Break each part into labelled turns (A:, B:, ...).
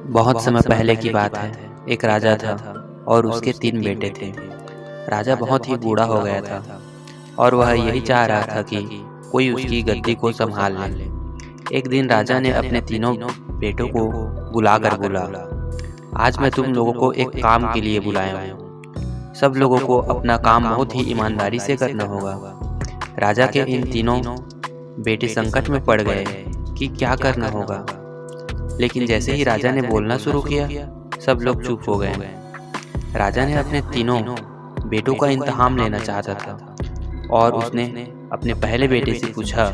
A: बहुत समय पहले की बात है। एक राजा था और उसके 3 बेटे थे। राजा बहुत ही बूढ़ा हो गया था और वह यही चाह रहा था कि कोई उसकी गद्दी को संभाल ले। एक दिन राजा ने अपने तीनों बेटों को बुलाकर बोला, आज मैं तुम लोगों को एक काम के लिए बुलाया हूँ। सब लोगों को अपना काम बहुत ही ईमानदारी से करना होगा। राजा के इन तीनों बेटे संकट में पड़ गए कि क्या करना होगा। लेकिन जैसे ही राजा ने बोलना शुरू किया, सब लोग चुप हो गए। राजा ने अपने तीनों बेटों का इम्तिहान लेना चाहता था और उसने अपने पहले बेटे से पूछा,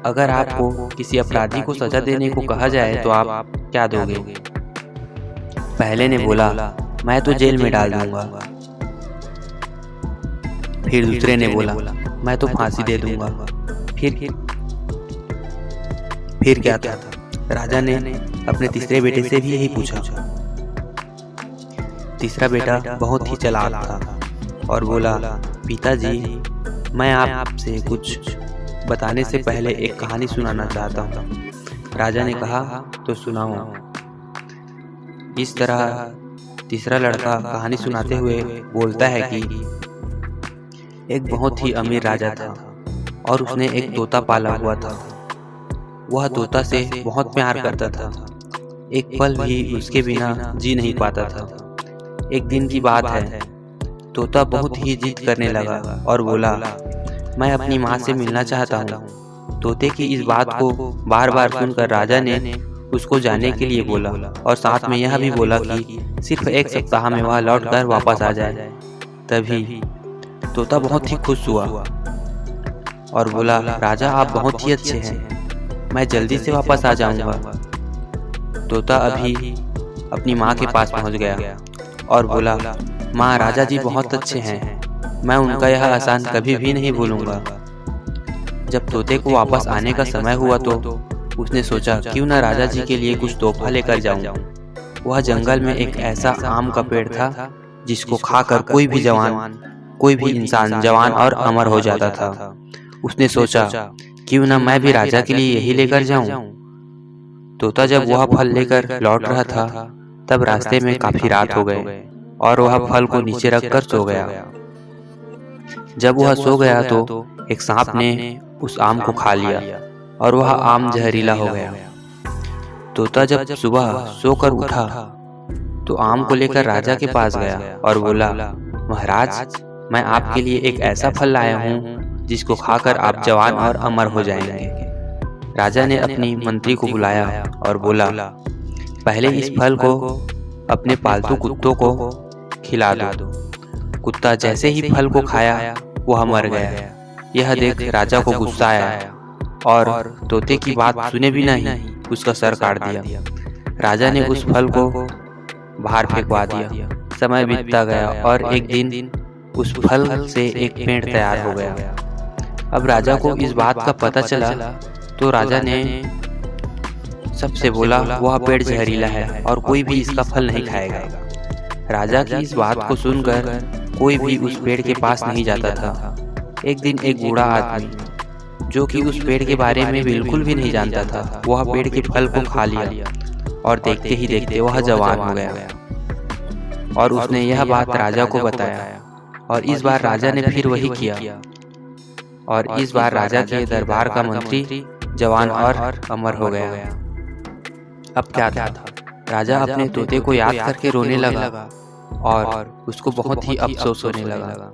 A: अगर आपको किसी अपराधी को सजा देने को कहा जाए तो आप क्या दोगे? पहले ने बोला, मैं तो जेल में डाल दूंगा। फिर दूसरे ने बोला, मैं तो फांसी दे दूंगा। फिर क्या था? राजा ने अपने तीसरे बेटे से भी यही पूछा। तीसरा बेटा बहुत ही चालाक था और बोला, पिताजी, मैं आपसे कुछ बताने से पहले एक कहानी सुनाना चाहता हूँ। राजा ने कहा, तो सुनाओ। इस तरह तीसरा लड़का कहानी सुनाते हुए बोलता है कि एक बहुत ही अमीर राजा था और उसने एक तोता पाला हुआ था। वह तोता से बहुत प्यार करता था, एक पल भी उसके बिना जी नहीं पाता था। एक दिन की बात है, तोता बहुत ही जिद करने लगा और बोला, मैं अपनी माँ से मिलना चाहता हूँ। तोते की इस बात को बार बार सुनकर राजा ने उसको जाने के लिए बोला और साथ में यह भी बोला कि सिर्फ 1 सप्ताह में वह लौटकर वापस आ जाए। तभी तोता बहुत ही खुश हुआ और बोला, राजा आप बहुत ही अच्छे हैं, मैं जल्दी से वापस आ जाऊंगा। तोता अभी अपनी माँ के पास पहुंच गया और बोला, माँ, राजा जी बहुत अच्छे हैं, मैं उनका यह एहसान कभी भी नहीं भूलूंगा। जब तोते को वापस आने का समय हुआ तो उसने सोचा, क्यों ना राजा जी के लिए कुछ तोहफा लेकर जाऊं। वह जंगल में एक ऐसा आम का पेड़ था जिसको खाकर कोई भी इंसान जवान और अमर हो जाता था। उसने सोचा, क्यों ना मैं भी राजा के लिए यही लेकर जाऊं। तोता जब वह फल लेकर लौट रहा था, तब रास्ते में काफी रात हो गए और वह फल को नीचे रखकर सो गया। जब वह सो गया तो एक सांप ने उस आम को खा लिया और वह आम जहरीला हो गया। तोता जब सुबह सोकर उठा तो आम को लेकर राजा के पास गया और बोला, महाराज, मैं आपके लिए एक ऐसा फल लाया हूँ जिसको खाकर आप जवान और अमर हो जाएंगे। राजा ने अपनी मंत्री को बुलाया और बोला, पहले इस फल को अपने पालतू कुत्तों को खिला दो। कुत्ता जैसे ही फल को खाया वह मर गया। यह देख राजा को गुस्सा आया और तोते की बात सुने भी नहीं उसका सर काट दिया। राजा ने उस फल को बाहर फेंकवा दिया। समय बीतता गया और एक दिन उस फल से एक पेड़ तैयार हो गया। अब राजा को इस बात का पता चला तो राजा ने सबसे बोला, वह पेड़ जहरीला है और कोई भी इसका फल नहीं खाएगा। राजा की इस बात को सुनकर कोई भी उस पेड़ के पास नहीं जाता था। एक दिन एक बूढ़ा आदमी जो कि उस पेड़ के बारे में बिल्कुल भी नहीं जानता था, वह पेड़ के फल को खा लिया और देखते ही देखते वह जवान हो गया और उसने यह बात राजा को बताया और इस बार राजा ने फिर वही किया और इस बार राजा के दरबार का मंत्री जवान और अमर हो गया। अब क्या था? राजा अपने तोते को याद करके रोने लगा और उसको बहुत ही अफसोस होने लगा।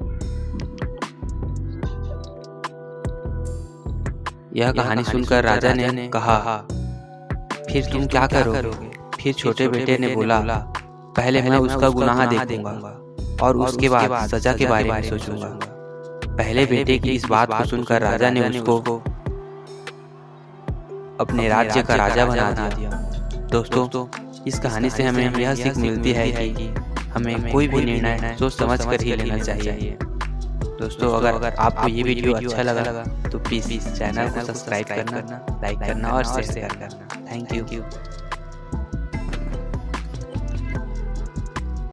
A: यह कहानी सुनकर राजा ने कहा, फिर तुम क्या करोगे? फिर छोटे बेटे ने बोला, पहले मैं उसका गुनाह देखूंगा और उसके बाद सजा के बारे में सोचूंगा। पहले बेटे की इस बात को सुनकर राजा ने उसको अपने राज्य का राजा बना दिया। दोस्तों, इस कहानी से हमें यह सीख मिलती है कि हमें कोई भी निर्णय सोच समझ कर ही लेना चाहिए। दोस्तों, अगर आपको ये वीडियो अच्छा लगा तो प्लीज़ चैनल को सब्सक्राइब करना, लाइक करना और शेयर करना। Thank you.